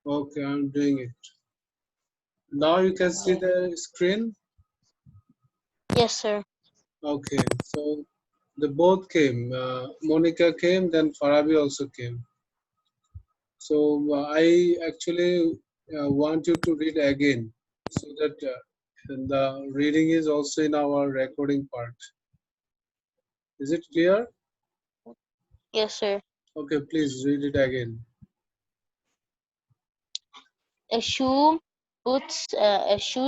Okay, I'm doing it. Now you can see Yeah. the screen. Yes, sir. Okay, so they both came. Monica came, then Farabi also came. So I actually want you to read again so that the reading is also in our recording part. Is it clear? Yes, sir. Okay, please read it again. A shoe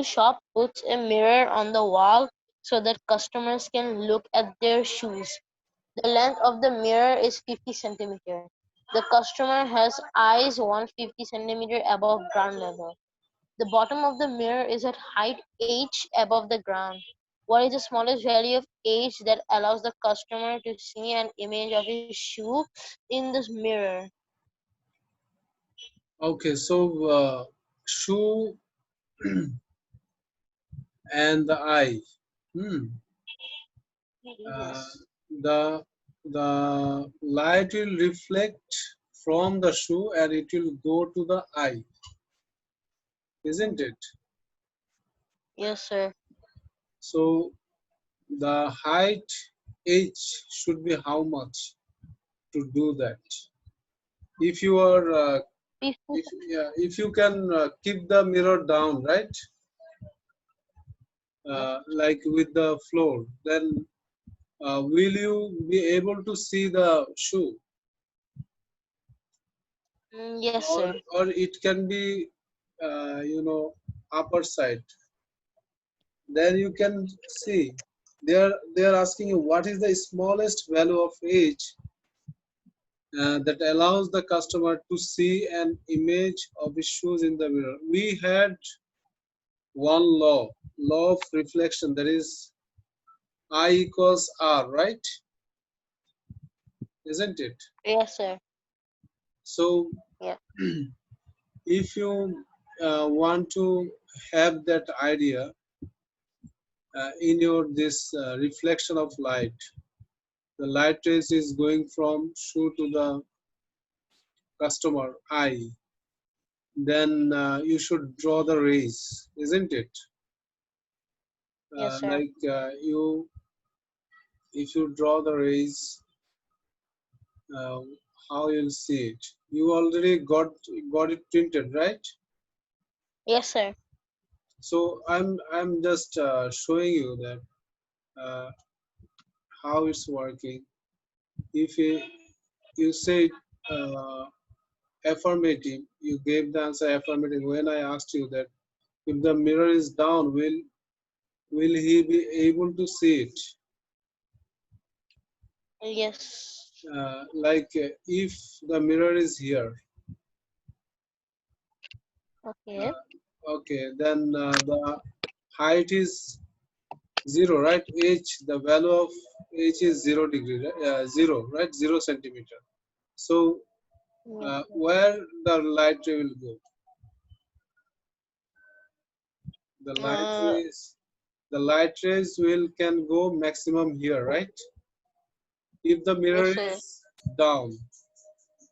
shop puts a mirror on the wall so that customers can look at their shoes. The length of the mirror is 50 centimeter. The customer has eyes 150 centimeter above ground level. The bottom of the mirror is at height h above the ground. What is the smallest value of h that allows the customer to see an image of his shoe in this mirror? Okay, so shoe and the eye. Hmm. Uh, Yes. the light will reflect from the shoe and it will go to the eye, isn't it? Yes, sir. So the height h should be how much to do that? If you are Fifty. if you can keep the mirror down, right? Yes. Like with the floor, then will you be able to see the shoe, Yes, sir. or it can be upper side? Then you can see they are asking you what is the smallest value of age that allows the customer to see an image of his shoes in the mirror. We had one law of reflection, that is I equals R, right? Isn't it? Yes, sir. So Yeah. if you want to have that idea in your this reflection of light, the light rays is going from shoe to the customer eye, then you should draw the rays, isn't it? Yes, sir. Like you if you draw the rays, uh, how you'll see it? You already got it printed, right? Yes, sir. So I'm just showing you that uh, how it's working. If you say uh, affirmative, you gave the answer affirmative. When I asked you that if the mirror is down, will he be able to see it? Yes. Like if the mirror is here, Okay. okay, then the height is 0, right? H, the value of H is 0 degree, right? 0, right? 0 centimeter. So Yes, sir. where the light ray will go? The light Uh, rays, the light rays will can go maximum here, right? If the yes, mirror sir. is down,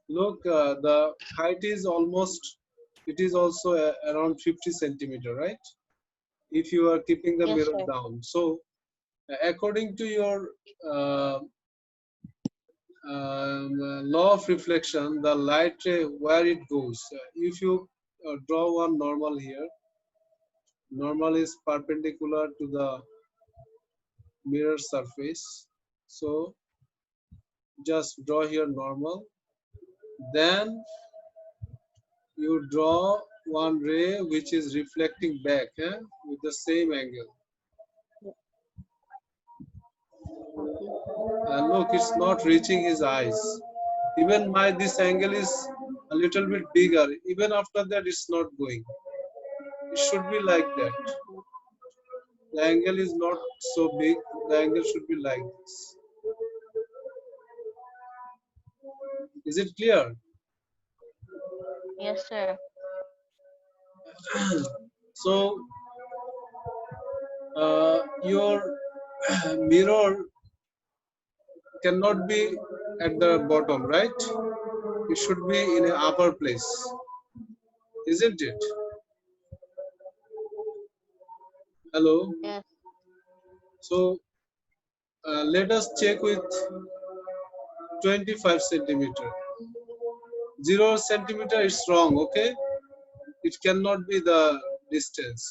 look, the height is almost, it is also around 50 centimeter, right? If you are keeping the Yes, mirror sir. down. So according to your uh, law of reflection, the light ray, where it goes. If you draw one normal here, normal is perpendicular to the mirror surface. So just draw here normal. Then you draw one ray which is reflecting back with the same angle. Okay. Look, it's not reaching his eyes. Even my this angle is a little bit bigger. Even after that, it's not going. It should be like that. The angle is not so big. The angle should be like this. Is it clear? Yes, sir. So your mirror cannot be at the bottom, right? It should be in an upper place, isn't it? Hello. Yes. So let us check with 25 centimeter. 0 centimeter is wrong. Okay, it cannot be the distance.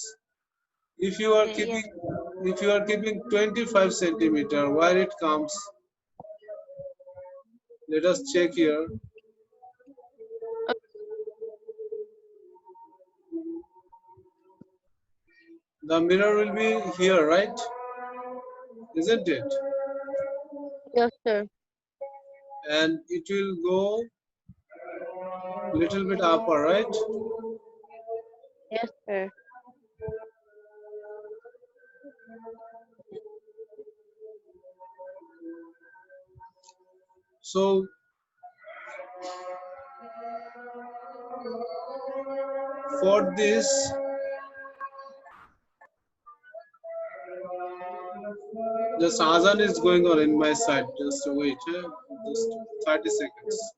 If you are Okay. Yes. keeping, if you are keeping 25 centimeter, where it comes? Let us check here. The mirror will be here, right? Isn't it? Yes, sir. And it will go little bit upper, right? Yes, sir. So for this, just Azan is going on in my side. Just wait, just 30 seconds.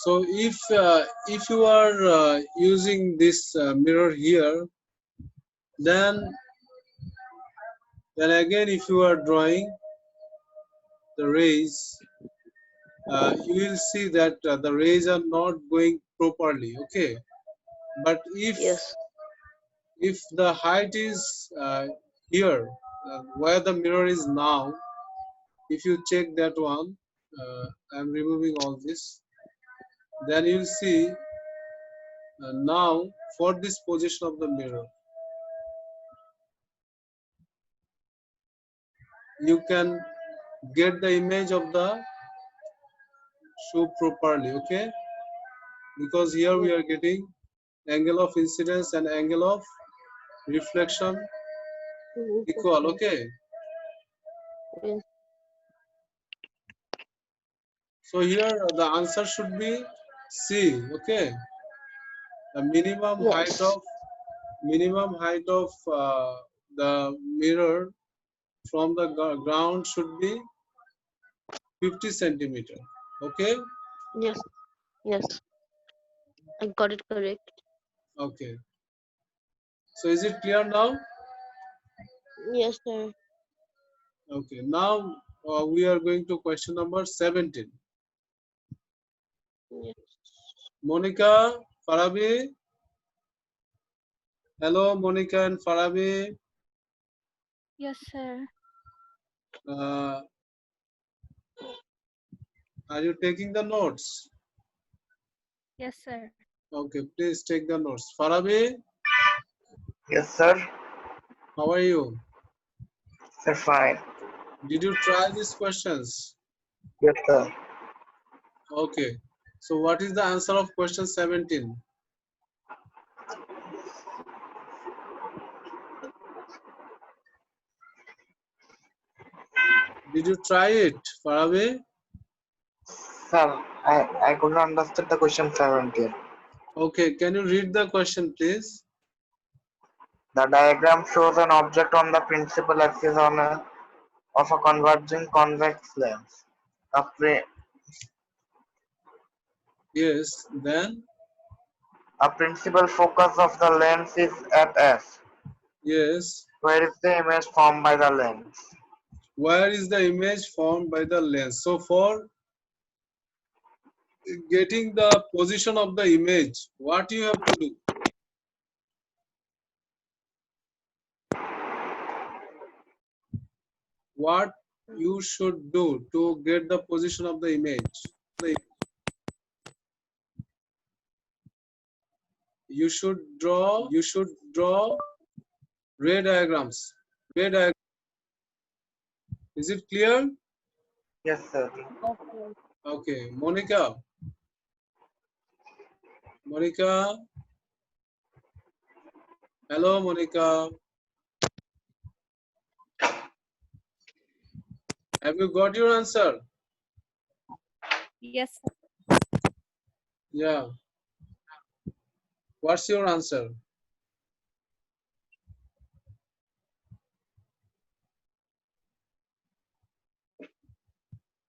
So if you are using this mirror here, then again if you are drawing the rays, you will see that the rays are not going properly. Okay, but Yes. if the height is here, where the mirror is now, if you check that one, I'm removing all this, then you'll see now for this position of the mirror, you can get the image of the shoe properly. Okay, because here we Yes. are getting angle of incidence and angle of reflection equal. Interesting. Okay, Yes. so here the answer should be C. Okay, the Yes. minimum height of the mirror from the ground should be 50 centimeter. Okay, Yes. Yes. I got it correct. okay, so is it clear now? Yes, sir. Okay, now we are going to question number 17. Yes. Monica, Farabi. Hello, Monica and Farabi. Yes, sir. uh, are you taking the notes? Yes, sir. Okay, please take the notes. Farabi, Yes, sir. how are you? Sir, fine. Did you try these questions? Yes, sir. Okay, so what is the answer of question 17? Did you try it, Farabi? Sir, I could not understand the question 17. Okay, can you read the question, please? The diagram shows an object on the principal axis of a converging convex lens. A, pri- Yes, then? a principal focus of the lens is at S, Yes. where is the image formed by the lens. Where is the image formed by the lens? So for getting the position of the image, what you have to do? What you should do to get the position of the image? You should draw ray diagrams. Ray diagram. Is it clear? Yes, sir. Okay. Okay, Monica. Monica. Hello, Monica. Have you got your answer? Yes, sir. Yeah. What's your answer?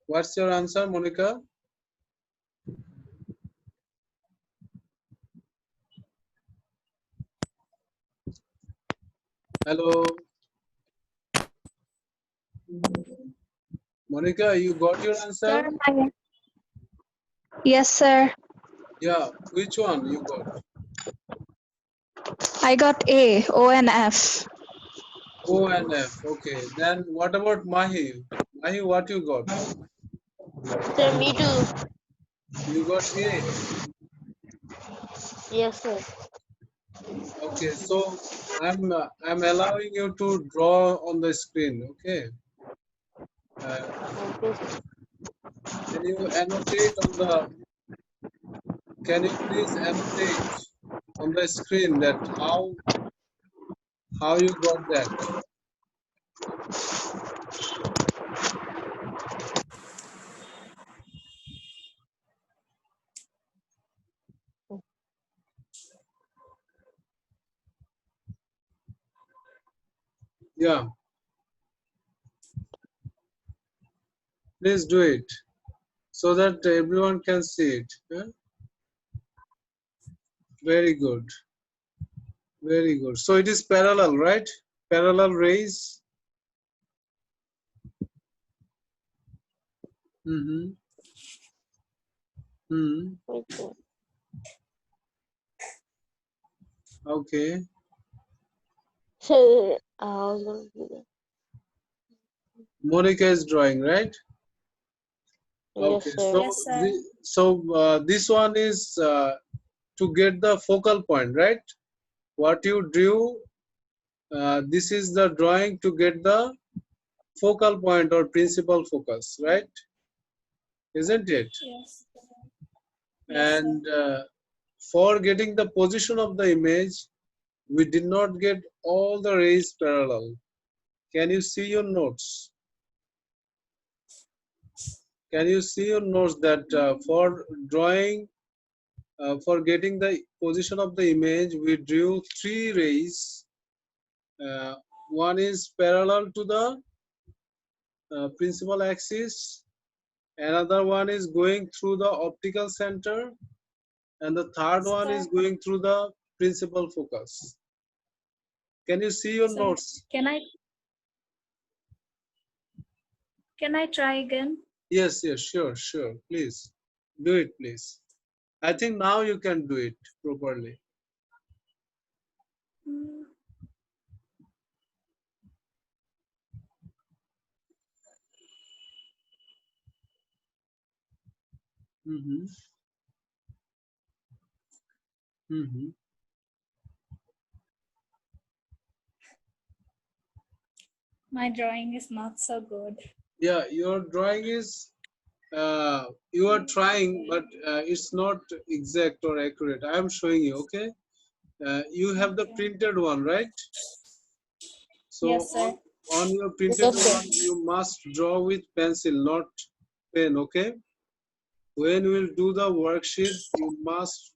What's your answer, Monica? Hello, Monica, you got your answer? Sir, yes, sir. Yeah, which one you got? I got A, O, and F. O and F. Okay, then what about Mahi? Mahi, what you got? Sir, me too. You got A. Yes, sir. Okay, so I'm allowing you to draw on the screen. Okay, uh, Okay, sir. can you annotate on the? Can you please annotate on the screen that how you got that? Yeah, please do it so that everyone can see it. Yeah? Very good, very good. So it is parallel, right? Parallel rays. Mm-hmm. Mm-hmm. Wait, sir. Okay. Sir, I was going to do that. Monica is drawing, right? Yes, Okay. sir. Yes, sir. This one is to get the focal point, right? What you drew, this is the drawing to get the focal point or principal focus, right? Isn't it? Yes. Yes, sir. And for getting the position of the image, we did not get all the rays parallel. Can you see your notes? Can you see your notes that for drawing, for getting the position of the image, we drew three rays. Uh, one is parallel to the principal axis, another one is going through the optical center, and the third one Sir, is going through the principal focus. Can you see your sir, notes? can I try again? Yes, yes, sure, sure. Please do it, please. I think now you can do it properly. Mm, Mm-hmm. Mm-hmm. My drawing is not so good. Yeah, your drawing is you are trying, but it's not exact or accurate. I am showing you. Okay, you have the Okay. printed one, right? So Yes, sir. on your printed Yes, sir. one, you must draw with pencil, not pen. Okay. When you will do the worksheet, you must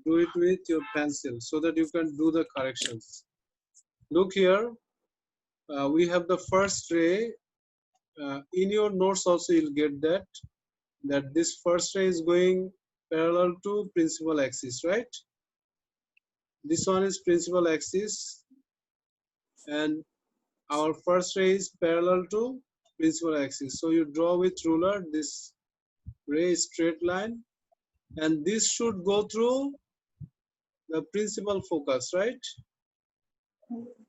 do it with your pencil so that you can do the corrections. Look here, we have the first ray. In your notes also you'll get that this first ray is going parallel to principal axis, right? This one is principal axis, and our first ray is parallel to principal axis. So you draw with ruler this ray straight line, and this should go through the principal focus, right?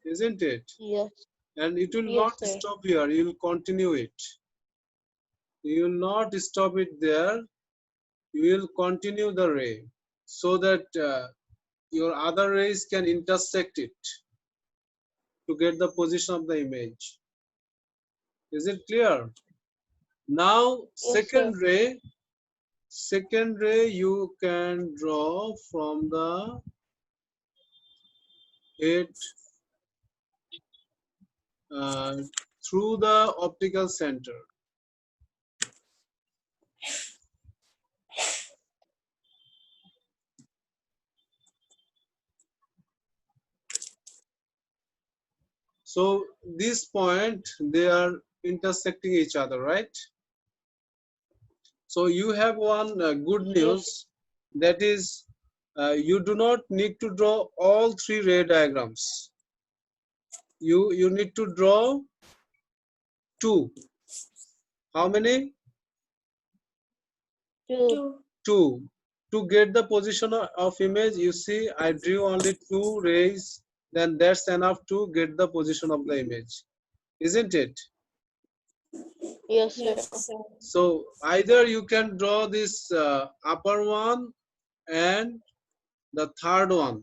Isn't it? Yes. And it will Yes, not sir. stop here. You will continue it. You will not stop it there. You will continue the ray so that your other rays can intersect it to get the position of the image. Is it clear? Now, Yes, sir. second ray you can draw from the head uh, through the optical center. So this point, they are intersecting each other, right? So you have one good Yes. news, that is, you do not need to draw all three ray diagrams. You need to draw two. How many? Two. Two. Two. To get the position of image, you see, I drew only two rays, then that's enough to get the position of the image, isn't it? Yes, sir. Yes, sir. So either you can draw this upper one and the third one.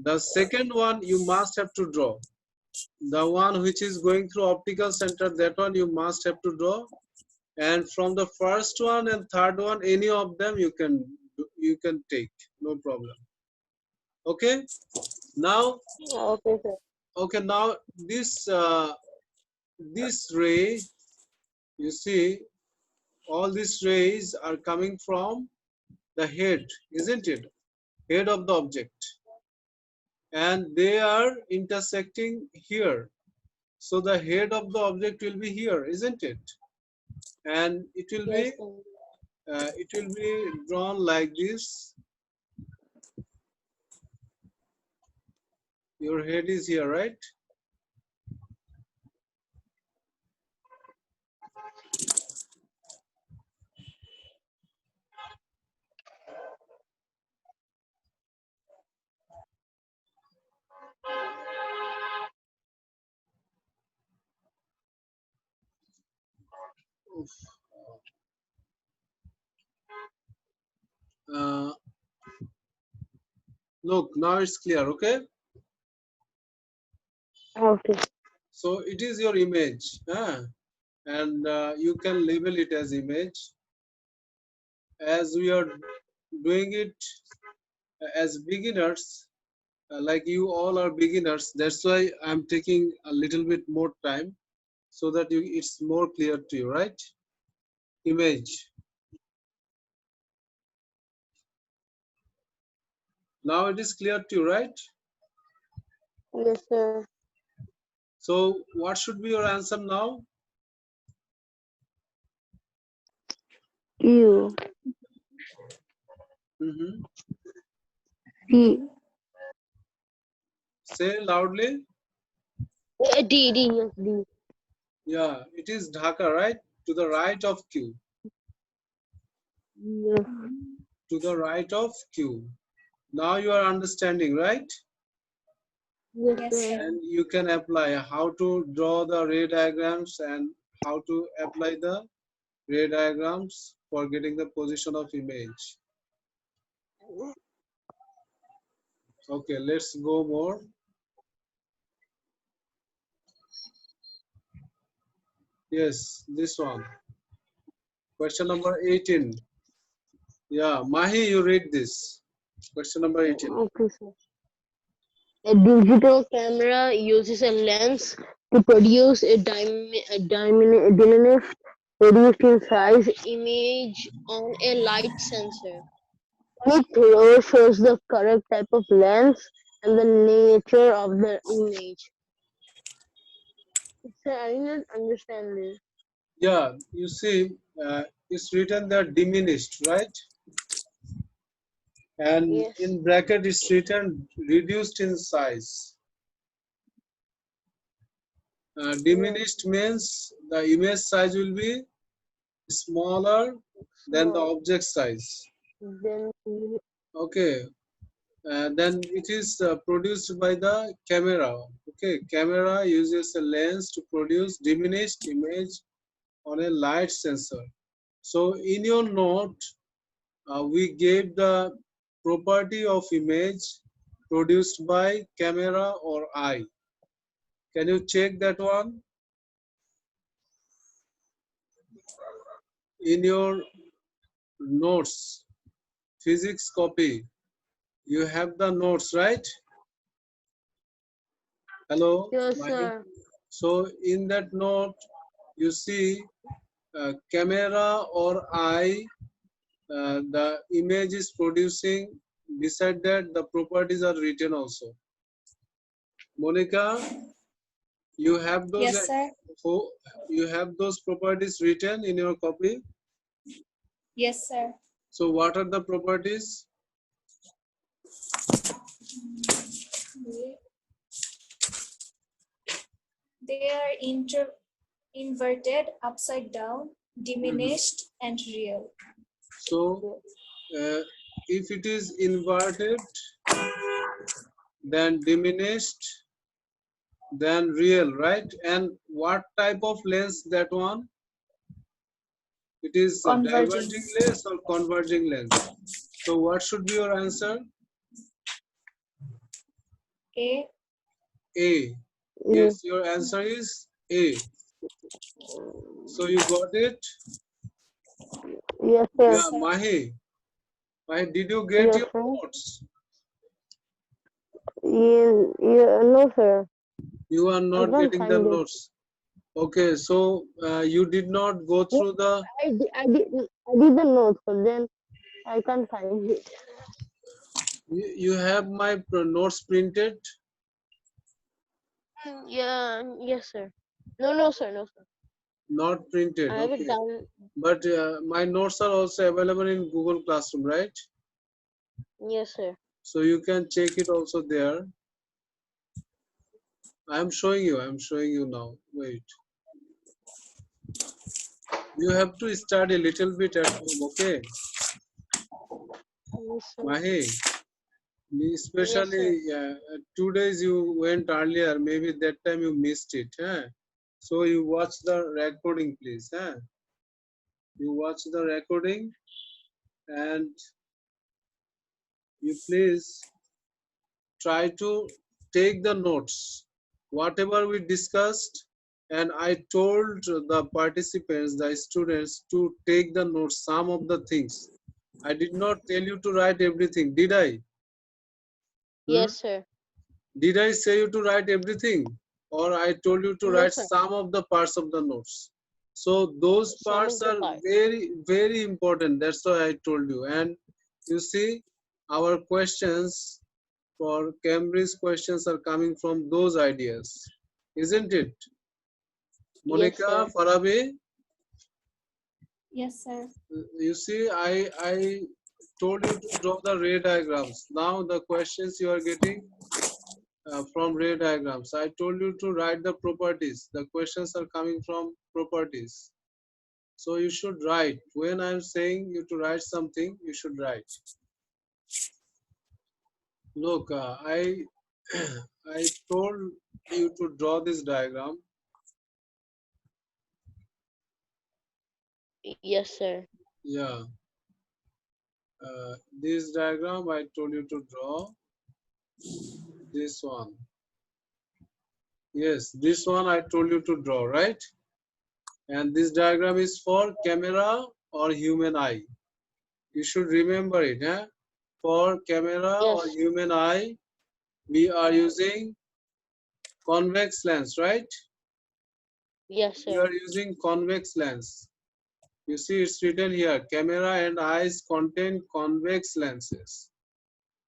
The second one you must have to draw. The one which is going through optical center, that one you must have to draw. And from the first one and third one, any of them you can take, no problem. Okay. Now, Okay, sir. okay. Now this ray, you see, all these rays are coming from the head, isn't it? Head of the object, and they are intersecting here. So the head of the object will be here, isn't it? And Yes, sir. it will be drawn like this. Your head is here, right? Uh, Look, now it's clear, okay? Okay. So it is your image, and you can label it as image. As we are doing it as beginners, like you all are beginners, that's why I'm taking a little bit more time so that it's more clear to you, right? Image. Now it is clear to you, right? Yes, sir. So what should be your answer now? U. Hmm. D. Say loudly. D. D. Yes, D. Yeah, it is Dhaka, right? To the right of Q. Yes. To the right of Q. Now you are understanding, right? Yes, Yes, sir. sir. And you can apply how to draw the ray diagrams and how to apply the ray diagrams for getting the position of image. Okay, let's go more. Yes, this one. Question number 18. Yeah, Mahi, you read this. Question number 18. Okay, sir. A digital camera uses a lens to produce a diminished, reduced in size image on a light sensor. Each row shows the correct type of lens and the nature of the image. Sir, I did not understand this. Yeah, you see, it's written there diminished, right? And Yes. in bracket it's written reduced in size. Yes. Diminished means the image size will be smaller than the Small. object size. Then Okay, then it is produced by the camera. Okay, camera uses a lens to produce diminished image on a light sensor. So in your note, we gave the property of image produced by camera or eye. Can you check that one? In your notes, physics copy, you have the notes, right? Hello, yes, Mahi. sir. So in that note, you see camera or eye, the image is producing. Beside that, the properties are written also. Monica, You have those Yes, sir. you have those properties written in your copy. Yes, sir. So what are the properties? They are inverted, upside down, Mhm. diminished, and real. So if it is inverted, then diminished, then real, right? And what type of lens that one? It is a Converging. diverging lens or converging lens. So what should be your answer? A. A. Yes, your answer is A. So you got it? Yes, Yes, sir. Yeah, sir. Mahi, did you get Yes, your sir. notes? No, sir. You are I not can't getting the find it. notes. Okay, so you did not go Yes, through the. I did the notes, but then I can't find it. You have my notes printed, Yeah, yes, sir. No, no, sir, no, sir. not printed. I have it Okay, down. but my notes are also available in Google Classroom, right? Yes, sir. So you can check it also there. I'm showing you. I'm showing you now. Wait. You have to study a little bit at home, okay? Yes, sir. Mahi, Yes, sir. especially 2 days you went earlier, maybe that time you missed it. So you watch the recording, please. You watch the recording and you please try to take the notes. Whatever we discussed, and I told the participants, the students, to take the notes, some of the things. I did not tell you to write everything, did I? Hmm? Yes, sir. Did I say you to write everything? Or I told you to No, write sir. some of the parts of the notes? So those Some parts of the are part. very, very important. That's why I told you. And you see, our questions for Cambridge questions are coming from those ideas. Isn't it? Yes, Monica, sir. Farabi, Yes, sir. you see, I told you to draw the ray diagrams. Now the questions you are getting from ray diagrams. I told you to write the properties. The questions are coming from properties. So you should write. When I'm saying you to write something, you should write. Look, I told you to draw this diagram. Yes, sir. Yeah, this diagram I told you to draw. This one. Yes, this one I told you to draw, right? And this diagram is for camera or human eye. You should remember it. For camera or Yes. human eye, we are using convex lens, right? Yes, We sir. are using convex lens. You see, it's written here, camera and eyes contain convex lenses.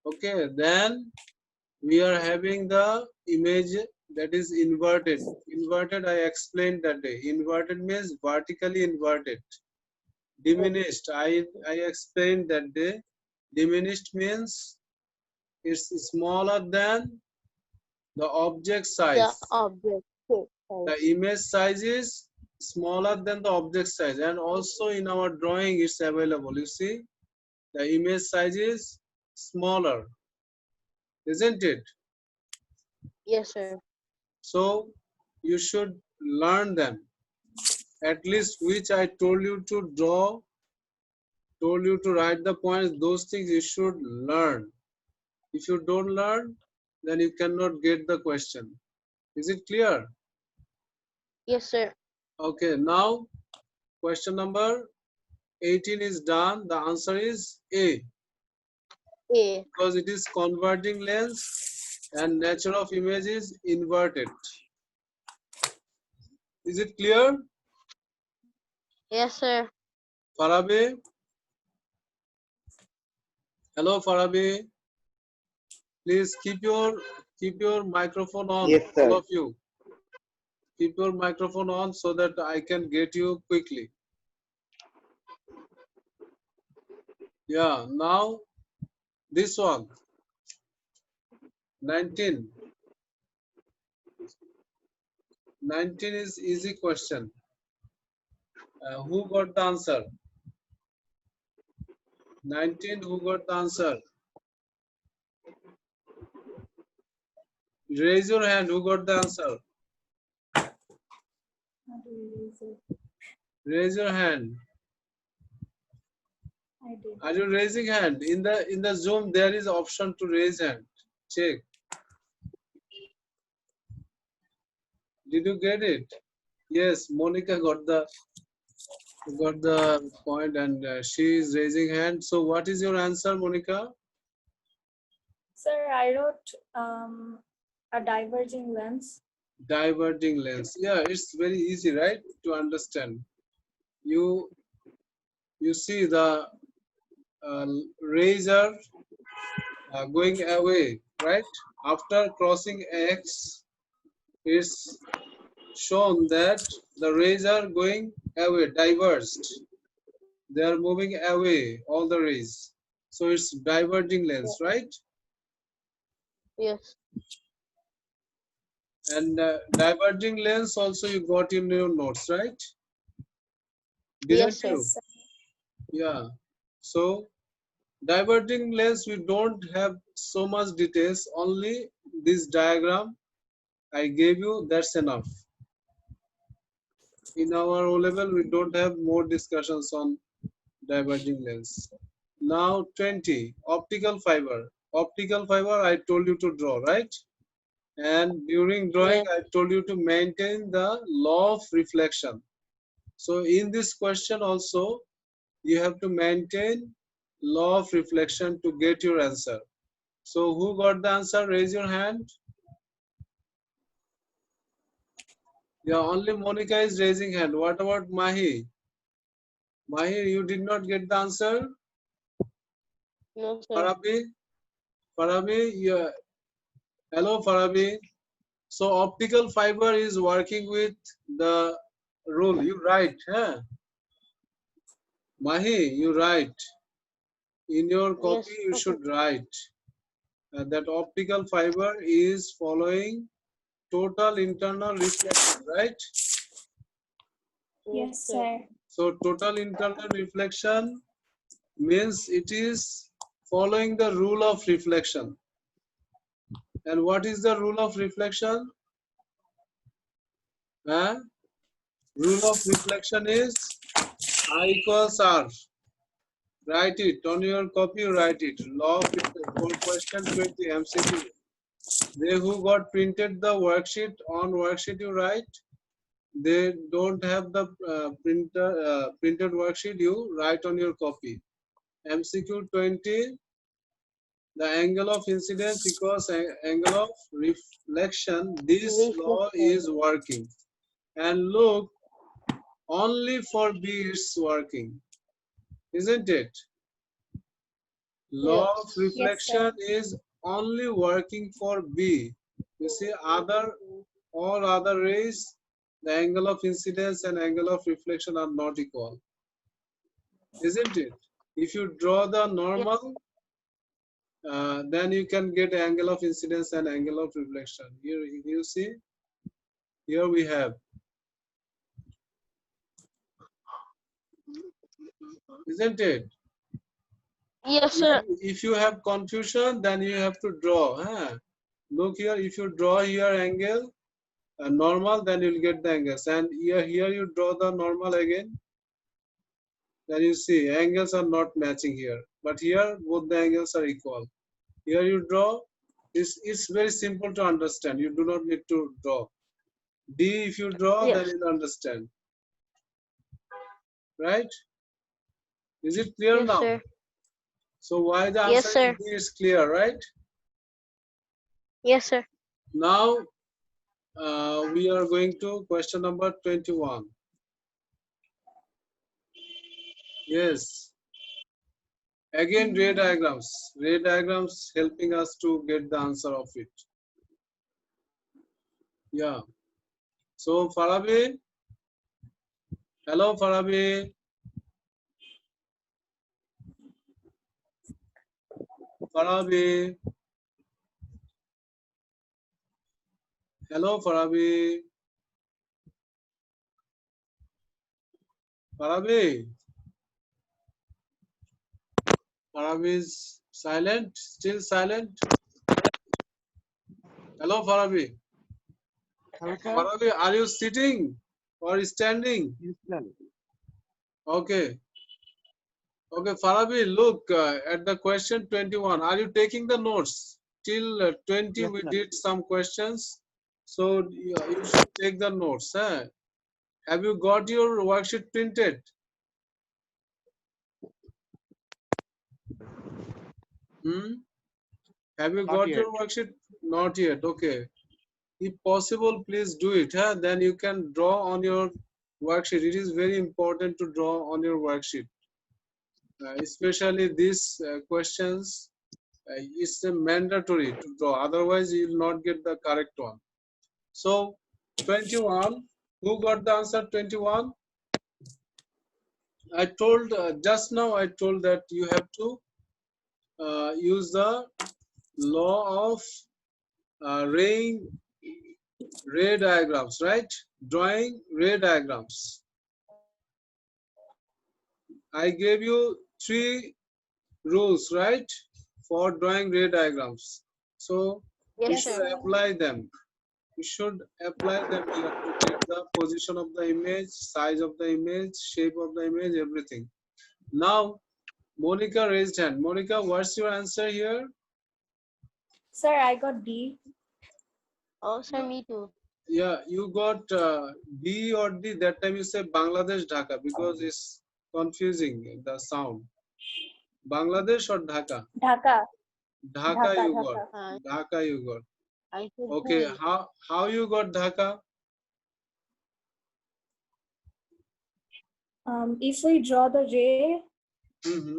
Okay, then we are having the image that is inverted. Inverted, I explained that day. Inverted means vertically inverted. Diminished, I explained that day. Diminished means it's smaller than the object The size. object. The Size. image size is smaller than the object size, and also in our drawing it's available. You see, the image size is smaller, isn't it? Yes, sir. So you should learn them, at least which I told you to draw, told you to write the points. Those things you should learn. If you don't learn, then you cannot get the question. Is it clear? Yes, sir. Okay, now question number 18 is done. The answer is A, A. because it is converging lens and nature of image is inverted. Is it clear? Yes, sir. Farabi? Hello, Farabi. Please keep your microphone on, Yes, all sir. of you. Keep your microphone on so that I can get you quickly. Yeah, now this one, 19. 19 is easy question. Who got the answer? 19, who got the answer? Raise your hand, who got the answer? How do we use it? Raise your hand. I did. Are you raising hand? In the Zoom, there is option to raise hand. Check. Did you get it? Yes, Monica got the point, and she is raising hand. So, what is your answer, Monica? Sir, I wrote a diverging lens. Diverging lens. Yeah, it's very easy, right, to understand. You see the uh, razor going away, right? After crossing X, it's shown that the rays are going away, diverged. They are moving away, all the rays. So it's diverging lens, right? Yes. And diverging lens also you got in your notes, right? Didn't Yes, sir. you? Yes, sir. Yeah. So diverging lens, we don't have so much details. Only this diagram I gave you, that's enough. In our O level, we don't have more discussions on diverging lens. Now 20, optical fiber. Optical fiber, I told you to draw, right? And during drawing, Yes. I told you to maintain the law of reflection. So in this question also, you have to maintain law of reflection to get your answer. So who got the answer? Raise your hand. Yeah, only Monica is raising hand. What about Mahi? Mahi, you did not get the answer? No, sir. Farabi? Farabi, yeah. Hello, Farabi. So optical fiber is working with the rule. You write, huh? Mahi, you write. In your copy, Yes. you Okay. should write that optical fiber is following total internal reflection, right? Yes, Yes, sir. sir. So total internal reflection means it is following the rule of reflection. And what is the rule of reflection? Huh? Rule of reflection is I equals R. Write it on your copy. Write it. Law of for question 20 MCQ. They who got printed the worksheet on worksheet you write. They don't have the printed worksheet. You write on your copy. MCQ 20. The angle of incidence equals angle of reflection. This law Reflection. is working. And look, only for B it's working, isn't it? Law of Yes. Yes, sir. reflection is only working for B. You see, all other rays, the angle of incidence and angle of reflection are not equal, isn't it? If you draw the Yes. normal, then you can get angle of incidence and angle of reflection. Here you see, here we have, isn't it? Yes, sir. If you have confusion, then you have to draw. Huh? Look here, if you draw here angle, normal, then you'll get the angles. And here you draw the normal again, then you see angles are not matching here. But here both the angles are equal. Here you draw, it's very simple to understand. You do not need to draw. D if you draw, then Yes. you'll understand. Right? Is it clear Yes, now? sir. So why the Yes, answer is sir. D is clear, right? Yes, sir. Now we are going to question number 21. Yes. Again, ray diagrams. Ray diagrams helping us to get the answer of it. Yeah. So Farabi, hello Farabi, Farabi, hello Farabi, Farabi, Farabi is silent, still silent. Hello Farabi, Hello, sir. Farabi, are you sitting or standing? Yes, sir. Okay. Okay, Farabi, look at the question 21. Are you taking the notes? Till 20, Yes, we sir. did some questions. So you should take the notes. Eh? Have you got your worksheet printed? Hmm? Have you Not got yet. your worksheet? Not yet. Okay. If possible, please do it. Huh? Then you can draw on your worksheet. It is very important to draw on your worksheet. Especially these questions, it's mandatory to draw. Otherwise, you will not get the correct one. So 21, who got the answer 21? I told just now, I told that you have to use the law of ray diagrams, right? Drawing ray diagrams. I gave you 3 rules, right? For drawing ray diagrams. So you Yes, Yes, should sir. sir. apply them. You should apply them here to get the position of the image, size of the image, shape of the image, everything. Now, Monica raised hand. Monica, what's your answer here? Sir, I got D. Oh, sir, me too. Yeah, you got B or D. That time you say Bangladesh, Dhaka because it's confusing the sound. Bangladesh or Dhaka? Dhaka. Dhaka Dhaka. you got. Dhaka. Dhaka you got. I said Okay, D. how you got Dhaka? If we draw the ray, Mm-hmm.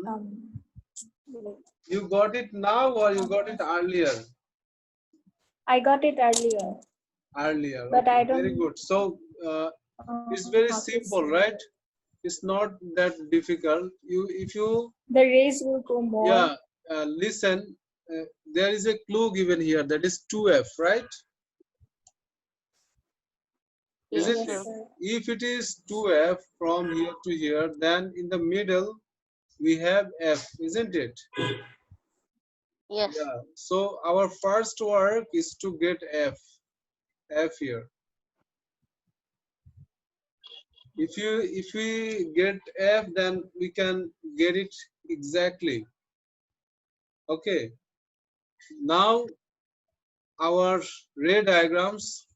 like, You got it now or you got it earlier? I got it earlier, Earlier. but Okay, I very don't good. So it's know very how to simple, say right? it. It's not that difficult. If you, The rays will go more. yeah, listen. There is a clue given here. That is 2F, right? Yes, Isn't Yes, it? sir. sir. If it is 2F from here to here, then in the middle we have F, isn't it? Yes. Yeah. So our first work is to get F. F here. If we get F, then we can get it exactly. Okay. Now our ray diagrams.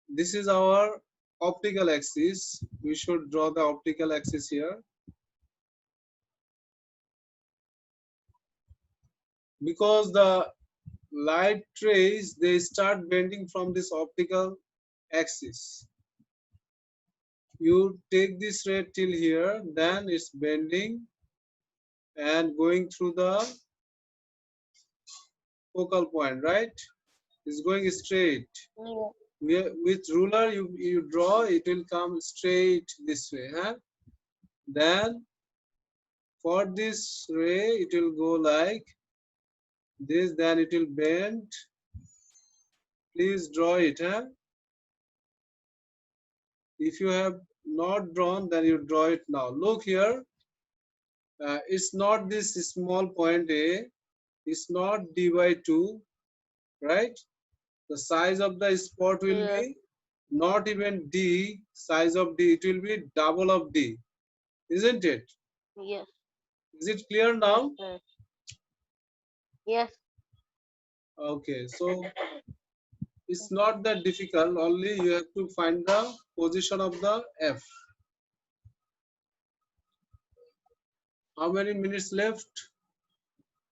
This is our optical axis. We should draw the optical axis here because the light rays, they start bending from this optical axis. You take this ray till here, then it's bending and going through the focal point, right? It's going straight. Yeah. With ruler you draw, it will come straight this way. Huh? Then for this ray, it will go like this, then it will bend. Please draw it. Huh? If you have not drawn, then you draw it now. Look here. It's not this small point A. It's not D by 2, right? The size of the spot will Yes. be not even D, size of D. It will be double of D, isn't it? Yes. Is it clear Yes, now? sir. Yes. Okay, so it's not that difficult. Only you have to find the position of the F. How many minutes left?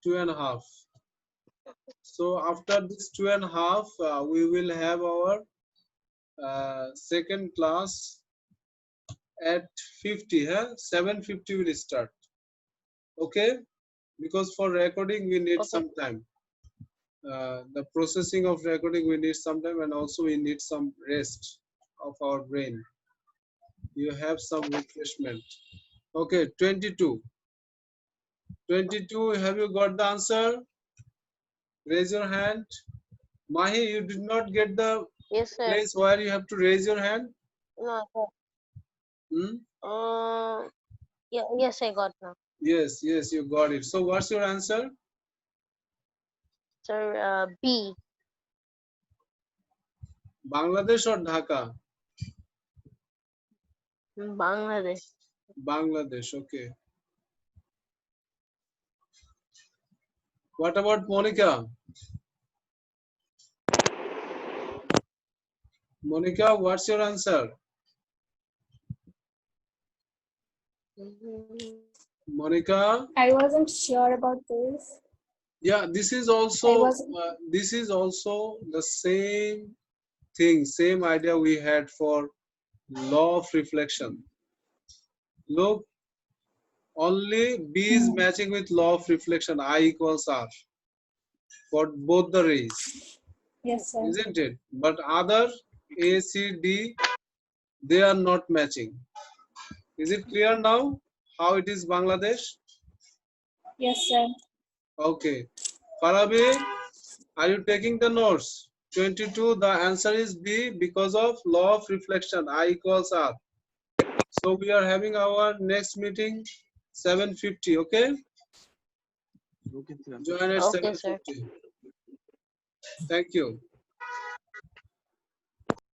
2.5. So after this 2.5, we will have our second class at 50. Huh? 7:50 will start. Okay, because for recording we need Okay. some time. The processing of recording we need some time, and also we need some rest of our brain. You have some refreshment. Okay, 22. 22, have you got the answer? Raise your hand. Mahi, you did not get the Yes, sir. place where you have to raise your hand? No, sir. Hmm? Yeah, yes, I got now. Yes, yes, you got it. So what's your answer? Sir, B. Bangladesh or Dhaka? Bangladesh. Bangladesh, okay. What about Monica? Monica, what's your answer? Mhm. Monica? I wasn't sure about this. Yeah, I wasn't. this is also the same thing, same idea we had for law of reflection. Look, only B is Hmm. matching with law of reflection, I equals R for both the rays, Yes, sir. isn't it? But other A, C, D, they are not matching. Is it clear now how it is Bangladesh? Yes, sir. Okay. Farabi, are you taking the notes? 22, the answer is B because of law of reflection, I equals R. So we are having our next meeting 7:50, okay? Okay, sir. Join at Okay, sir. 7:50. Thank you.